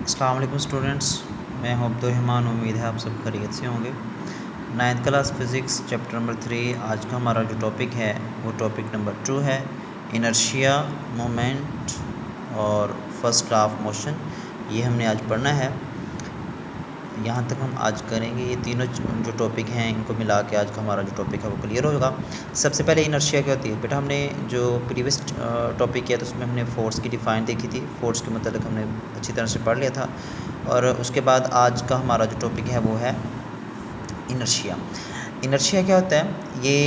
अस्सलाम वालेकुम स्टूडेंट्स, मैं हूं अब्दुर्रहमान। उम्मीद है आप सब खैरियत से होंगे। 9th class physics chapter number 3 आज का हमारा जो टॉपिक है वो टॉपिक नंबर 2 है, इनर्शिया, मोमेंट और फर्स्ट लॉ ऑफ मोशन। ये हमने आज पढ़ना है। यहाँ तक हम आज करेंगे। ये तीनों जो टॉपिक हैं इनको मिला के आज का हमारा जो टॉपिक है वो क्लियर होगा। सबसे पहले इनर्शिया क्या होती है बेटा, हमने जो प्रीवियस टॉपिक किया था उसमें हमने फ़ोर्स की डिफ़ाइन देखी थी। फ़ोर्स के मतलब हमने अच्छी तरह से पढ़ लिया था। और उसके बाद आज का हमारा जो टॉपिक है वो है इनर्शिया। इनर्शिया क्या होता है? ये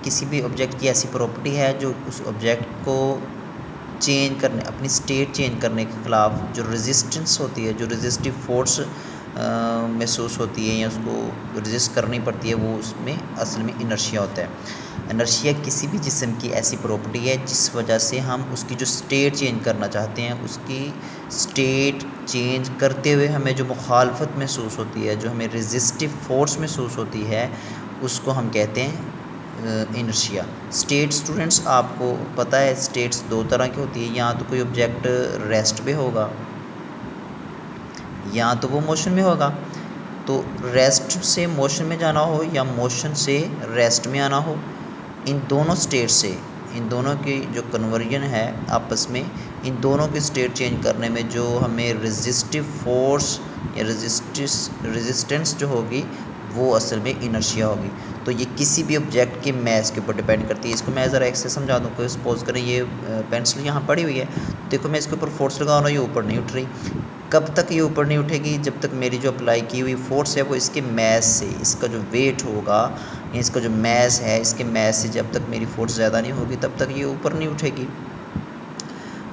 किसी भी ऑब्जेक्ट की ऐसी प्रॉपर्टी है जो उस ऑब्जेक्ट को चेंज करने, अपनी स्टेट चेंज करने के ख़िलाफ़ जो रेजिस्टेंस होती है, जो रेजिस्टिव फोर्स महसूस होती है या उसको रेजिस्ट करनी पड़ती है, वो उसमें असल में इनर्शिया होता है। इनर्शिया किसी भी जिस्म की ऐसी प्रॉपर्टी है जिस वजह से हम उसकी जो स्टेट चेंज करना चाहते हैं, उसकी स्टेट चेंज करते हुए हमें जो मुखालफत महसूस होती है, जो हमें रेजिस्टिव फोर्स महसूस होती है, उसको हम कहते हैं इनर्शिया। स्टेट स्टूडेंट्स आपको पता है स्टेट्स दो तरह की होती है। या तो कोई ऑब्जेक्ट रेस्ट पे होगा या तो वो मोशन में होगा। तो रेस्ट से मोशन में जाना हो या मोशन से रेस्ट में आना हो, इन दोनों स्टेट से, इन दोनों की जो कन्वर्जन है आपस में, इन दोनों की स्टेट चेंज करने में जो हमें रेजिस्टिव फोर्स या रेजिस्टेंस जो होगी वो असल में इनर्शिया होगी। तो ये किसी भी ऑब्जेक्ट के मैस के ऊपर डिपेंड करती है। इसको मैं ज़रा एक से समझा दूँ। कोई सपोज करें ये पेंसिल यहाँ पड़ी हुई है, देखो मैं इसके ऊपर फोर्स लगा रहा हूँ, ये ऊपर नहीं उठ रही। कब तक ये ऊपर नहीं उठेगी? जब तक मेरी जो अप्लाई की हुई फोर्स है वो इसके मैस से, इसका जो वेट होगा, इसका जो मैस है, इसके मैस से जब तक मेरी फोर्स ज़्यादा नहीं होगी तब तक ये ऊपर नहीं उठेगी।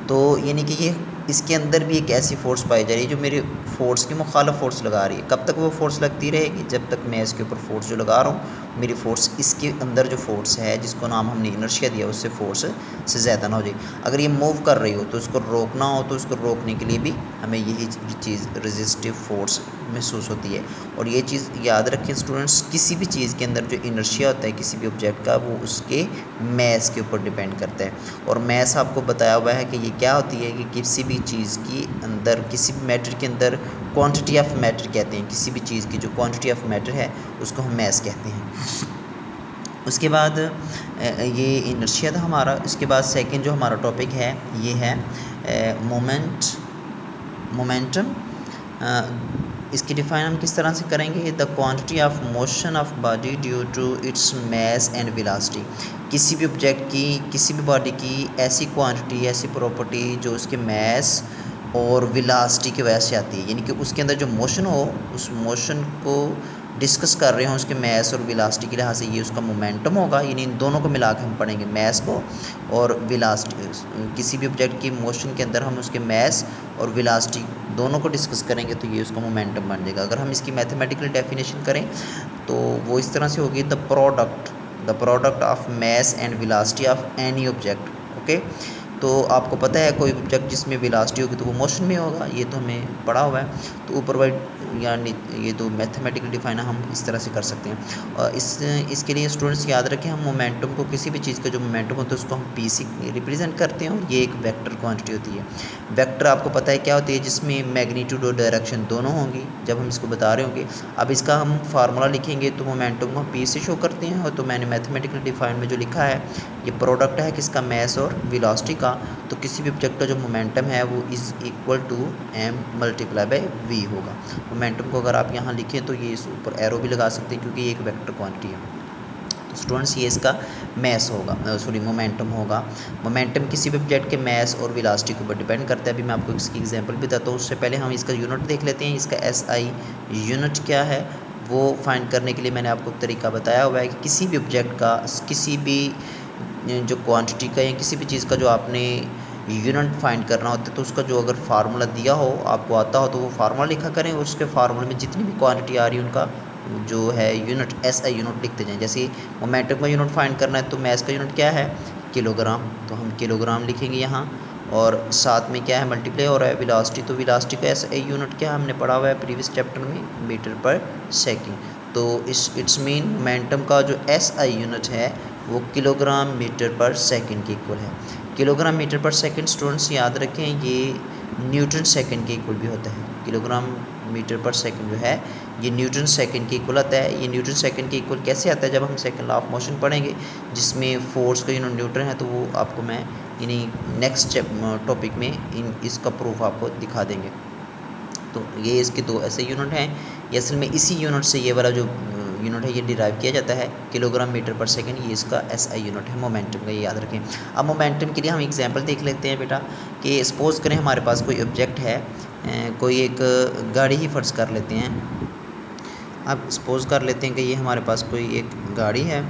तो यानी कि ये इसके अंदर भी एक ऐसी फ़ोर्स पाई जा रही है जो मेरे फोर्स की मुखालिफ फ़ोर्स लगा रही है। कब तक वो फ़ोर्स लगती रहेगी? जब तक मैं इसके ऊपर फोर्स जो लगा रहा हूँ, मेरी फ़ोर्स इसके अंदर जो फोर्स है जिसको नाम हमने इनर्शिया दिया, उससे फोर्स से ज़्यादा ना हो जाए। अगर ये मूव कर रही हो तो उसको रोकना हो तो उसको रोकने के लिए भी हमें यही चीज़ रेजिस्टिव फोर्स महसूस होती है। और ये चीज़ याद रखें स्टूडेंट्स, किसी भी चीज़ के अंदर जो इनर्शिया होता है किसी भी ऑब्जेक्ट का, वो उसके मैस के ऊपर डिपेंड करता है। और मैस आपको बताया हुआ है कि ये क्या होती है कि किसी भी चीज़ की अंदर, किसी भी मैटर के अंदर क्वांटिटी ऑफ मैटर कहते हैं। किसी भी चीज़ की जो क्वांटिटी ऑफ मैटर है उसको हम मैस कहते हैं। उसके बाद ये इनर्शिया था हमारा। इसके बाद सेकंड जो हमारा टॉपिक है ये है मोमेंटम। इसकी डिफ़ाइन हम किस तरह से करेंगे? The quantity of motion of body due to its mass and velocity. किसी भी ऑब्जेक्ट की, किसी भी बॉडी की ऐसी क्वांटिटी, ऐसी प्रॉपर्टी जो उसके मैस और वेलोसिटी की वजह से आती है, यानी कि उसके अंदर जो मोशन हो, उस मोशन को डिस्कस कर रहे हों उसके मैस और वेलोसिटी के लिहाज से, ये उसका मोमेंटम होगा। यानी इन दोनों को मिला के हम पढ़ेंगे, मैस को और वेलोसिटी। किसी भी ऑब्जेक्ट की मोशन के अंदर हम उसके मैस और वेलोसिटी दोनों को डिस्कस करेंगे तो ये उसका मोमेंटम बन जाएगा। अगर हम इसकी मैथमेटिकल डेफिनेशन करें तो वो इस तरह से होगी, the product of mass and velocity of any object. Okay, तो आपको पता है कोई ऑब्जेक्ट जिसमें वेलोसिटी होगी तो वो मोशन में होगा, ये तो हमें पढ़ा हुआ है। तो ऊपर वाइड यानी ये तो मैथमेटिकल डिफाइन हम इस तरह से कर सकते हैं। और इसके लिए स्टूडेंट्स याद रखें, हम मोमेंटम को, किसी भी चीज़ का जो मोमेंटम होता है उसको हम पी से रिप्रेजेंट करते हैं। और ये एक वेक्टर क्वांटिटी होती है। वेक्टर आपको पता है क्या होती है? जिसमें मैग्नीट्यूड और डायरेक्शन दोनों होंगी जब हम इसको बता रहे होंगे। अब इसका हम फार्मूला लिखेंगे तो मोमेंटम को हम पी से शो करते हैं। और तो मैंने मैथमेटिकल डिफाइन में जो लिखा है, ये प्रोडक्ट है किसका? मैस और वेलोसिटी का। तो किसी भी ऑब्जेक्ट का जो मोमेंटम है वो is equal to m multiply by v होगा। मोमेंटम को अगर आप यहाँ लिखें तो ये इस ऊपर एरो भी लगा सकते हैं क्योंकि ये एक वेक्टर क्वांटिटी है। तो स्टूडेंट्स ये इसका मैस होगा, मोमेंटम होगा। मोमेंटम किसी भी ऑब्जेक्ट के मैस और वेलोसिटी के ऊपर डिपेंड करता है। अभी मैं आपको इसकी एग्जांपल भी बताता हूँ। उससे पहले हम इसका यूनिट देख लेते हैं। इसका SI यूनिट क्या है वो फाइंड करने के लिए मैंने आपको तरीका बताया हुआ है कि किसी भी ऑब्जेक्ट का, किसी भी जो क्वांटिटी का या किसी भी चीज़ का जो आपने यूनिट फाइंड करना होता है तो उसका जो अगर फार्मूला दिया हो, आपको आता हो, तो वो फार्मूला लिखा करें। उसके फार्मूले में जितनी भी क्वांटिटी आ रही है उनका जो है यूनिट, SI यूनिट लिखते जाएं। जैसे मोमेंटम का यूनिट फाइंड करना है तो मैस का यूनिट क्या है? किलोग्राम। तो हम किलोग्राम लिखेंगे यहाँ। और साथ में क्या है? मल्टीप्लाई हो रहा है वेलोसिटी। तो वेलोसिटी का SI यूनिट क्या हमने पढ़ा हुआ है प्रीवियस चैप्टर में? मीटर पर सेकेंड। तो इट्स मीन मोमेंटम का जो SI यूनिट है वो किलोग्राम मीटर पर सेकेंड के इक्वल है। किलोग्राम मीटर पर सेकेंड स्टूडेंट्स याद रखें, ये न्यूटन सेकंड के इक्वल भी होता है। किलोग्राम मीटर पर सेकंड जो है ये न्यूटन सेकंड के इक्वल आता है। ये न्यूटन सेकंड के इक्वल कैसे आता है, जब हम सेकंड लॉ ऑफ मोशन पढ़ेंगे जिसमें फोर्स का यूनिट न्यूटन है, तो वो आपको मैं इन्हीं नेक्स्ट टॉपिक में इसका प्रूफ आपको दिखा देंगे। तो ये इसके दो ऐसे यूनिट हैं। ये असल में इसी यूनिट से ये वाला जो यूनिट है ये डिराइव किया जाता है, किलोग्राम मीटर पर सेकंड, ये इसका एसआई यूनिट है मोमेंटम का, ये याद रखें। अब मोमेंटम के लिए हम एग्जांपल देख लेते हैं बेटा, कि सपोज करें हमारे पास कोई ऑब्जेक्ट है, कोई एक गाड़ी ही फ़र्ज़ कर लेते हैं। अब सपोज कर लेते हैं कि ये हमारे पास कोई एक गाड़ी है,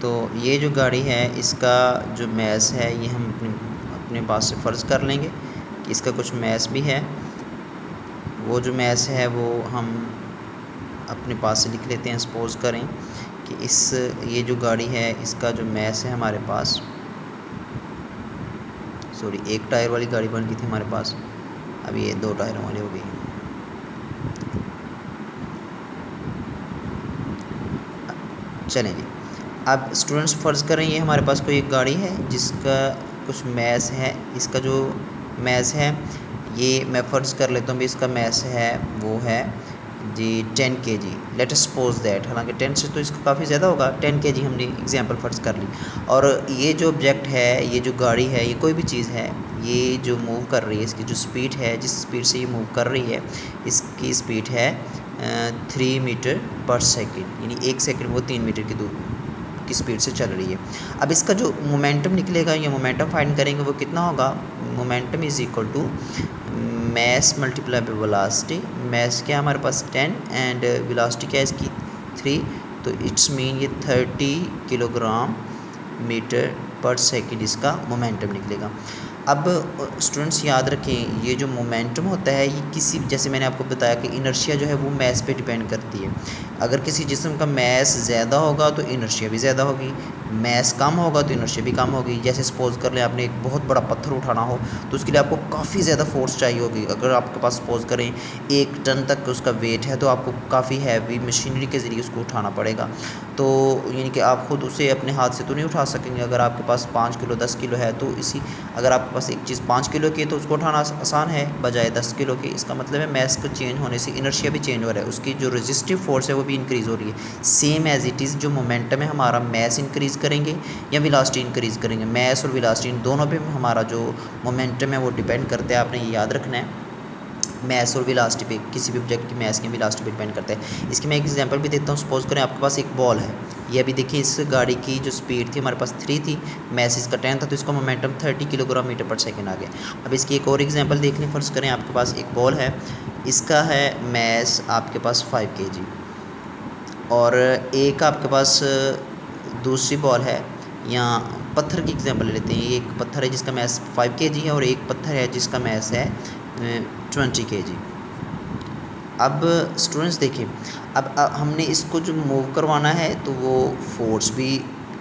तो ये जो गाड़ी है इसका जो मैस है ये हम अपने पास से फ़र्ज़ कर लेंगे कि इसका कुछ मैस भी है। वो जो मैस है वो हम अपने पास से लिख लेते हैं। सपोज़ करें कि ये जो गाड़ी है इसका जो मैस है हमारे पास, सॉरी एक टायर वाली गाड़ी बन गई थी हमारे पास, अब ये 2 टायरों वाली हो गई। चलें जी, अब स्टूडेंट्स फ़र्ज़ करें ये हमारे पास कोई एक गाड़ी है जिसका कुछ मैस है। इसका जो मैस है ये मैं फ़र्ज़ कर लेता हूँ भी इसका मैस है वो है जी 10 kg। Let us suppose that, हालांकि 10 से तो इसका काफ़ी ज़्यादा होगा, 10 kg हमने एग्जांपल फ़र्ज़ कर ली। और ये जो ऑब्जेक्ट है, ये जो गाड़ी है, ये कोई भी चीज़ है, ये जो मूव कर रही है, इसकी जो स्पीड है, जिस स्पीड से ये मूव कर रही है, इसकी स्पीड है 3 मीटर पर सेकेंड, यानी 1 सेकेंड वो 3 मीटर की स्पीड से चल रही है। अब इसका जो मोमेंटम निकलेगा, या मोमेंटम फाइंड करेंगे, वो कितना होगा। Momentum is equal to mass multiply by velocity. Mass क्या है हमारे पास 10 एंड वेलोसिटी क्या है इसकी 3, तो इट्स मीन ये 30 किलोग्राम मीटर पर सेकेंड इसका मोमेंटम निकलेगा। अब स्टूडेंट्स याद रखें, ये जो मोमेंटम होता है ये किसी, जैसे मैंने आपको बताया कि इनर्शिया जो है वो मैस पे डिपेंड करती है। अगर किसी जिस्म का मैस ज़्यादा होगा तो इनर्शिया भी ज़्यादा होगी, मैस कम होगा तो इनर्शिया भी कम होगी। जैसे सपोज़ कर लें आपने एक बहुत बड़ा पत्थर उठाना हो तो उसके लिए आपको काफ़ी ज़्यादा फोर्स चाहिए होगी। अगर आपके पास सपोज़ करें 1 टन तक उसका वेट है तो आपको काफ़ी हैवी मशीनरी के ज़रिए उसको उठाना पड़ेगा। तो यानी कि आप ख़ुद उसे अपने हाथ से तो नहीं उठा सकेंगे। अगर आपके पास 5 किलो 10 किलो है तो अगर आपके पास एक चीज़ 5 किलो की है तो उसको उठाना आसान है बजाय 10 किलो के। इसका मतलब है मैस को चेंज होने से इनर्शिया भी चेंज हो रहा है, उसकी जो रेजिस्टिव फोर्स है वो भी इंक्रीज़ हो रही है। सेम एज इट इज़ जो मोमेंटम है हमारा, मैस इंक्रीज़ करेंगे या वेलोसिटी इंक्रीज़ करेंगे, मैस और वेलोसिटी इन दोनों पे हमारा जो मोमेंटम है वो डिपेंड करता है। आपने ये याद रखना है, मैस और वेलोसिटी पे, किसी भी ऑब्जेक्ट की मैस की वेलोसिटी पे डिपेंड करता है। इसकी मैं एक एग्जांपल भी देता हूँ। सपोज़ करें आपके पास एक बॉल है, ये अभी देखिए इस गाड़ी की जो स्पीड थी हमारे पास 3 थी, मैस इसका 10 था, तो इसका मोमेंटम 30 किलोग्राम मीटर पर सेकेंड आ गया। अब इसकी एक और एग्जांपल देख लें। फ़र्ज़ करें आपके पास एक बॉल है, इसका है मैस आपके पास 5 kg, और एक आपके पास दूसरी बॉल है, या पत्थर की एग्जांपल ले लेते हैं। ये एक पत्थर है जिसका मैस 5 kg है, और एक पत्थर है जिसका मैस है 20 kg। अब स्टूडेंट्स देखिए, अब हमने इसको जो मूव करवाना है तो वो फोर्स भी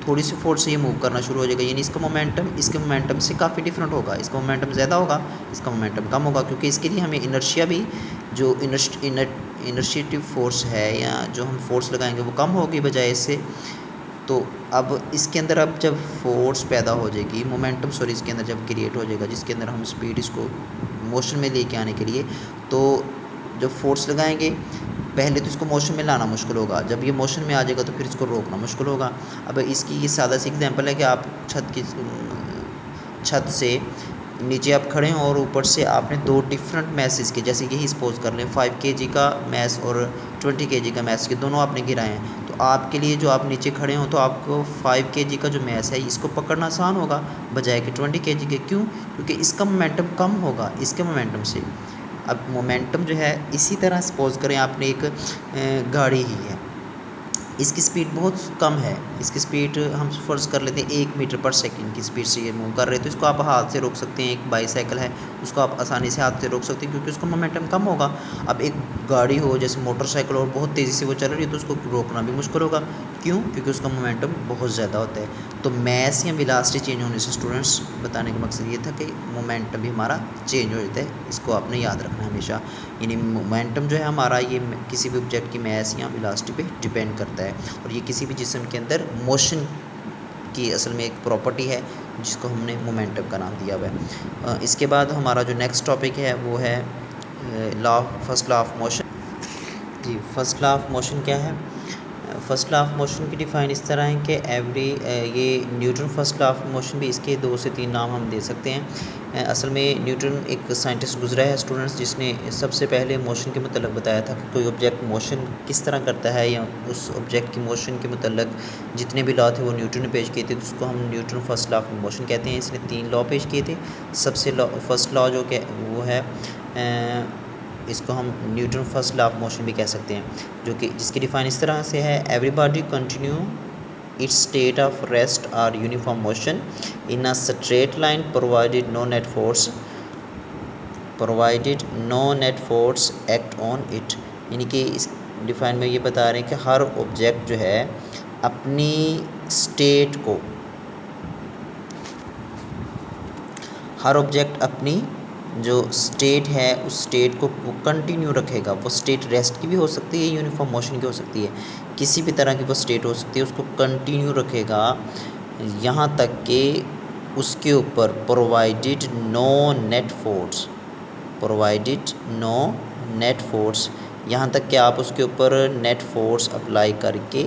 थोड़ी सी फोर्स से ये मूव करना शुरू हो जाएगा, यानी इसका मोमेंटम इसके मोमेंटम से काफ़ी डिफरेंट होगा। इसका मोमेंटम ज़्यादा होगा, इसका मोमेंटम कम होगा, क्योंकि इसके लिए हमें इनर्शिया भी, जो इनर्शिएटिव फोर्स है या जो हम फोर्स लगाएंगे वो कम होगी बजाय इससे। तो अब इसके अंदर अब जब फोर्स पैदा हो जाएगी, मोमेंटम सॉरी इसके अंदर जब क्रिएट हो जाएगा, जिसके अंदर हम स्पीड इसको मोशन में लेके आने के लिए, तो जब फोर्स लगाएंगे पहले तो इसको मोशन में लाना मुश्किल होगा, जब ये मोशन में आ जाएगा तो फिर इसको रोकना मुश्किल होगा। अब इसकी ये सादा सी एग्जांपल है कि आप छत से नीचे आप खड़े हों और ऊपर से आपने 2 डिफरेंट मैसेज के, जैसे यही सपोज कर लें 5 kg का मैस और 20 kg का मैस के दोनों आपने गिराए हैं, तो आपके लिए जो आप नीचे खड़े हों तो आपको 5 kg का जो मैस है इसको पकड़ना आसान होगा बजाय कि 20 kg के। क्यों? क्योंकि इसका मोमेंटम कम होगा इसके मोमेंटम से। अब मोमेंटम जो है इसी तरह सपोज़ करें आपने एक गाड़ी ही है, इसकी स्पीड बहुत कम है, इसकी स्पीड हम फ़र्ज़ कर लेते हैं 1 मीटर पर सेकंड की स्पीड से ये मूव कर रहे हैं, तो इसको आप हाथ से रोक सकते हैं। एक बाईसाइकिल है उसको आप आसानी से हाथ से रोक सकते हैं क्योंकि उसका मोमेंटम कम होगा। अब एक गाड़ी हो जैसे मोटरसाइकिल और बहुत तेज़ी से वो चल रही है तो उसको रोकना भी मुश्किल होगा। क्यों? क्योंकि उसका मोमेंटम बहुत ज़्यादा होता है। तो मैस या वेलोसिटी चेंज होने से स्टूडेंट्स बताने का मकसद ये था कि मोमेंटम भी हमारा चेंज हो जाता है, इसको आपने याद रखना हमेशा। यानी मोमेंटम जो है हमारा ये किसी भी ऑब्जेक्ट की मैस या वेलोसिटी पे डिपेंड करता है, और ये किसी भी जिस्म के अंदर मोशन की असल में एक प्रॉपर्टी है जिसको हमने मोमेंटम का नाम दिया हुआ है। इसके बाद हमारा जो नेक्स्ट टॉपिक है वो है फर्स्ट लॉ ऑफ मोशन। जी, फर्स्ट लॉ ऑफ मोशन क्या है? फर्स्ट लॉ ऑफ मोशन की डिफ़ाइन इस तरह है कि ये Newton first law of motion भी, इसके 2 से 3 नाम हम दे सकते हैं। असल में न्यूटन एक साइंटिस्ट गुजरा है स्टूडेंट्स, जिसने सबसे पहले मोशन के मतलब बताया था कि कोई ऑब्जेक्ट मोशन किस तरह करता है, या उस ऑब्जेक्ट की मोशन के मतलब जितने भी लॉ थे वो न्यूटन ने पेश किए थे, तो उसको हम Newton first law of motion कहते हैं। इसने 3 लॉ पेश किए थे। सबसे फर्स्ट लॉ जो कि वो है, इसको हम Newton first law of motion भी कह सकते हैं, जो कि जिसकी डिफ़ाइन इस तरह से है: everybody continue its state of rest और uniform motion in a straight line provided no net force act on it. यानी कि इस डिफ़ाइन में ये बता रहे हैं कि हर ऑब्जेक्ट जो है अपनी स्टेट को, हर ऑब्जेक्ट अपनी जो स्टेट है उस स्टेट को वो कंटिन्यू रखेगा। वो स्टेट रेस्ट की भी हो सकती है, यूनिफॉर्म मोशन की हो सकती है, किसी भी तरह की वो स्टेट हो सकती है, उसको कंटिन्यू रखेगा यहाँ तक कि उसके ऊपर प्रोवाइडेड नो नेट फोर्स, यहाँ तक कि आप उसके ऊपर नेट फोर्स अप्लाई करके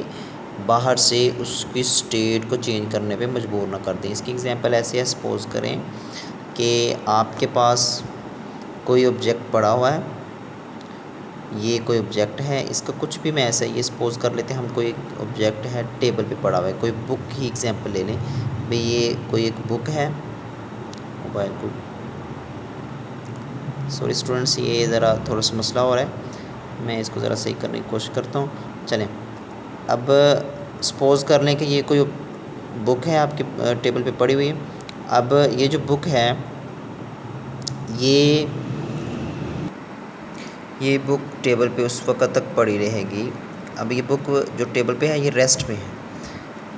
बाहर से उसकी स्टेट को चेंज करने पे मजबूर ना कर दें। इसकी एग्जांपल ऐसे है, सपोज़ करें कि आपके पास कोई ऑब्जेक्ट पड़ा हुआ है, ये कोई ऑब्जेक्ट है, इसका कुछ भी, मैं ऐसा ये सपोज़ कर लेते हैं हम, कोई एक ऑब्जेक्ट है टेबल पे पड़ा हुआ है, कोई बुक ही एग्जांपल ले लें भाई, ये कोई एक बुक है, मोबाइल को, सॉरी स्टूडेंट्स, ये ज़रा थोड़ा सा मसला हो रहा है, मैं इसको ज़रा सही करने की कोशिश करता हूँ। चलें, अब सपोज़ कर लें कि ये कोई बुक है आपके टेबल पे पड़ी हुई है। अब ये जो बुक है, ये बुक टेबल पे उस वक्त तक पड़ी रहेगी। अब ये बुक जो टेबल पे है ये रेस्ट पे है।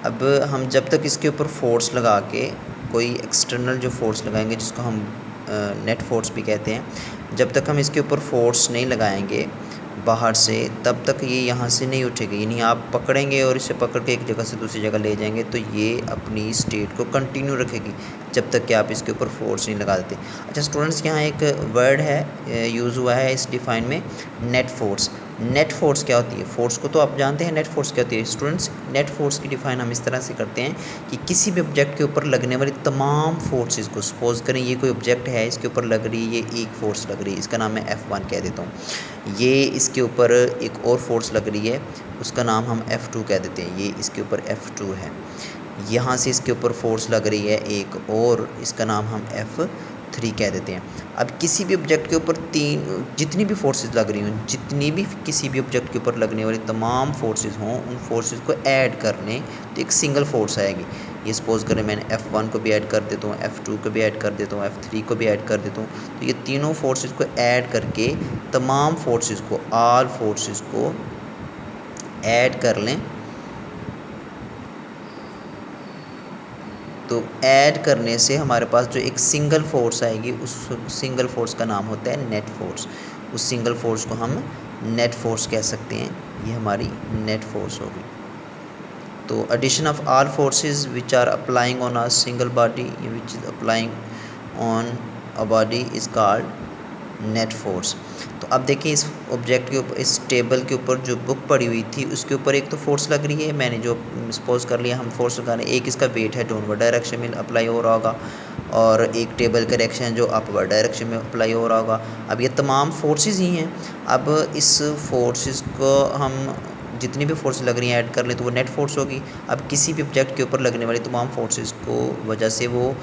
अब हम जब तक इसके ऊपर फोर्स लगा के, कोई एक्सटर्नल जो फोर्स लगाएंगे जिसको हम नेट फोर्स भी कहते हैं, जब तक हम इसके ऊपर फोर्स नहीं लगाएंगे बाहर से, तब तक ये यहाँ से नहीं उठेगी। यानी आप पकड़ेंगे और इसे पकड़ के एक जगह से दूसरी जगह ले जाएंगे तो ये अपनी स्टेट को कंटिन्यू रखेगी जब तक कि आप इसके ऊपर फोर्स नहीं लगा देते। अच्छा स्टूडेंट्स, यहाँ एक वर्ड है यूज़ हुआ है इस डिफ़ाइन में, नेट फोर्स। नेट फोर्स क्या होती है? फोर्स को तो आप जानते हैं, नेट फोर्स क्या होती है स्टूडेंट्स? नेट फोर्स की डिफ़ाइन हम इस तरह से करते हैं कि किसी भी ऑब्जेक्ट के ऊपर लगने वाली तमाम फोर्सेस को, सपोज़ करें ये कोई ऑब्जेक्ट है, इसके ऊपर लग रही है, ये एक फ़ोर्स लग रही है, इसका नाम मैं F1 कह देता हूँ। ये इसके ऊपर एक और फोर्स लग रही है, उसका नाम हम F2 कह देते हैं, ये इसके ऊपर F2 है। यहाँ से इसके ऊपर फोर्स लग रही है एक और, इसका नाम हम F3 कह देते हैं। अब किसी भी ऑब्जेक्ट के ऊपर जितनी भी फोर्सेस लग रही हों, जितनी भी किसी भी ऑब्जेक्ट के ऊपर लगने वाली तमाम फोर्सेस हों, उन फोर्सेस को ऐड करने तो एक सिंगल फोर्स आएगी। ये सपोज़ करें मैंने F1 को भी ऐड कर देता हूँ, F2 को भी ऐड कर देता हूँ, F3 को भी ऐड कर देता हूँ, तो ये तीनों फोर्सेस को ऐड करके तमाम फोर्सेस को, ऑल फोर्सेस को ऐड कर लें, तो ऐड करने से हमारे पास जो एक सिंगल फोर्स आएगी, उस सिंगल फोर्स का नाम होता है नेट फोर्स। उस सिंगल फोर्स को हम नेट फोर्स कह सकते हैं, ये हमारी नेट फोर्स होगी। तो addition of all forces which are applying on a single body, which is applying on a body is called net force. तो अब देखिए इस ऑब्जेक्ट के ऊपर, इस टेबल के ऊपर जो बुक पड़ी हुई थी उसके ऊपर एक तो फोर्स लग रही है, मैंने जो सपोज कर लिया हम फोर्स लगा रहे हैं, एक इसका वेट है डाउनवर्ड डायरेक्शन में अप्लाई हो रहा होगा, और एक टेबल का डायरेक्शन है जो अपवर्ड डायरेक्शन में अप्लाई हो रहा होगा। अब ये तमाम फोर्सेस ही हैं। अब इस फोर्सेस को हम जितनी भी फोर्स लग रही हैं ऐड कर लें तो वो नेट फोर्स होगी। अब किसी भी ऑब्जेक्ट के ऊपर लगने वाली तमाम फोर्सेस को वजह से वो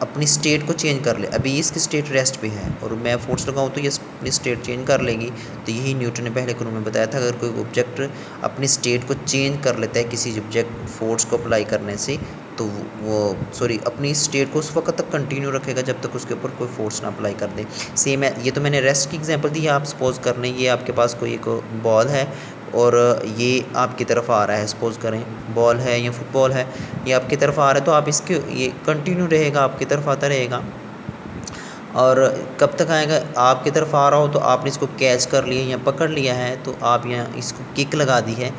अपनी स्टेट को चेंज कर ले। अभी इसकी स्टेट रेस्ट पे है और मैं फोर्स लगाऊँ तो ये अपनी स्टेट चेंज कर लेगी। तो यही न्यूटन ने पहले कानून में बताया था, अगर कोई ऑब्जेक्ट अपनी स्टेट को चेंज कर लेता है किसी ऑब्जेक्ट फोर्स को अप्लाई करने से, तो वो अपनी स्टेट को उस वक्त तक कंटिन्यू रखेगा जब तक उसके ऊपर कोई फोर्स ना अप्लाई कर दे। सेम है, ये तो मैंने रेस्ट की एग्जांपल दी है। आप सपोज़ कर लें ये आपके पास कोई एक बॉल है और ये आपकी तरफ आ रहा है, सपोज़ करें बॉल है या फुटबॉल है, ये आपकी तरफ आ रहा है, तो आप इसके ये कंटिन्यू रहेगा, आपकी तरफ आता रहेगा। और कब तक आएगा? आपकी तरफ आ रहा हो तो आपने इसको कैच कर लिया या पकड़ लिया है, तो आप यहाँ इसको किक लगा दी है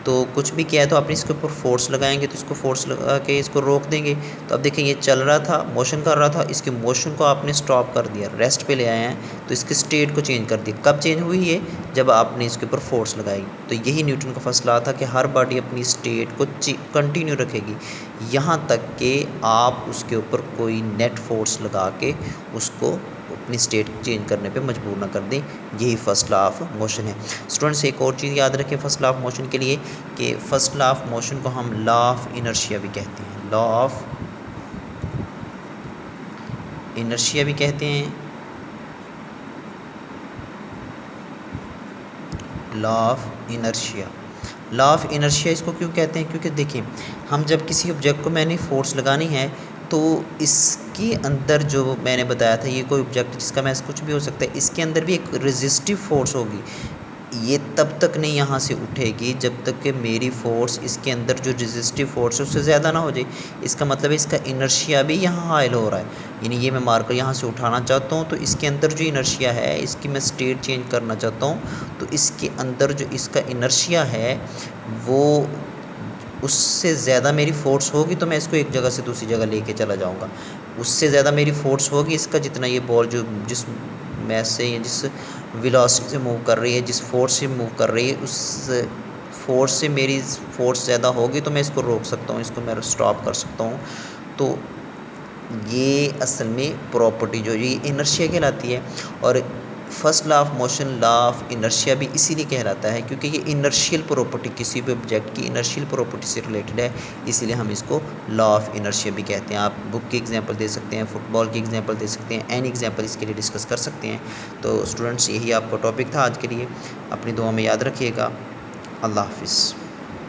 तो कुछ भी किया है तो आपने इसके ऊपर फोर्स लगाएंगे, तो इसको फोर्स लगा के इसको रोक देंगे। तो अब देखिए ये चल रहा था, मोशन कर रहा था, इसके मोशन को आपने स्टॉप कर दिया, रेस्ट पे ले आए हैं, तो इसके स्टेट को चेंज कर दिया। कब चेंज हुई है? जब आपने इसके ऊपर फोर्स लगाई। तो यही न्यूटन का फर्स्ट लॉ था कि हर बॉडी अपनी स्टेट को कंटिन्यू रखेगी यहाँ तक कि आप उसके ऊपर कोई नेट फोर्स लगा के उसको अपनी स्टेट चेंज करने पे मजबूर ना कर दें। यही फर्स्ट लॉ ऑफ मोशन है। स्टूडेंट्स एक और चीज़ याद रखें फर्स्ट लॉ ऑफ मोशन के लिए कि फर्स्ट लॉ ऑफ मोशन को हम लॉ ऑफ इनर्शिया भी कहते हैं, लॉ ऑफ इनर्शिया भी कहते हैं, law of inertia. Law of inertia इसको क्यों कहते हैं? क्योंकि देखिए हम जब किसी ऑब्जेक्ट को मैंने फोर्स लगानी है तो इसके अंदर जो मैंने बताया था ये कोई ऑब्जेक्ट जिसका मैस कुछ भी हो सकता है, इसके अंदर भी एक रेजिस्टिव फोर्स होगी। ये तब तक नहीं यहाँ से उठेगी जब तक कि मेरी फोर्स इसके अंदर जो रेजिस्टिव फोर्स है उससे ज़्यादा ना हो जाए। इसका मतलब है इसका इनर्शिया भी यहाँ हाइल हो रहा है, यानी ये मैं मार्कर यहाँ से उठाना चाहता हूँ तो इसके अंदर जो इनर्शिया है इसकी मैं स्टेट चेंज करना चाहता हूँ, तो इसके अंदर जो इसका इनर्शिया है वो उससे ज़्यादा मेरी फ़ोर्स होगी तो मैं इसको एक जगह से दूसरी जगह लेके चला जाऊँगा। उससे ज़्यादा मेरी फ़ोर्स होगी इसका जितना ये बॉल जो जिस मैस से या जिस वेलोसिटी से मूव कर रही है, जिस फोर्स से मूव कर रही है, उस फोर्स से मेरी फोर्स ज़्यादा होगी तो मैं इसको रोक सकता हूँ, इसको मैं स्टॉप कर सकता हूँ। तो ये असल में प्रॉपर्टी जो ये इनर्शिया कहलाती है। और first law of motion law of inertia भी इसीलिए कहलाता है क्योंकि ये इनर्शियल प्रॉपर्टी किसी भी ऑब्जेक्ट की इनर्शियल प्रॉपर्टी से रिलेटेड है, इसीलिए हम इसको लॉ ऑफ इनर्शिया भी कहते हैं। आप बुक की एग्जांपल दे सकते हैं, फुटबॉल की एग्जांपल दे सकते हैं, एनी एग्जांपल इसके लिए डिस्कस कर सकते हैं। तो स्टूडेंट्स यही आपका टॉपिक था आज के लिए, अपनी दुआ में याद रखिएगा। अल्लाह हाफिज़।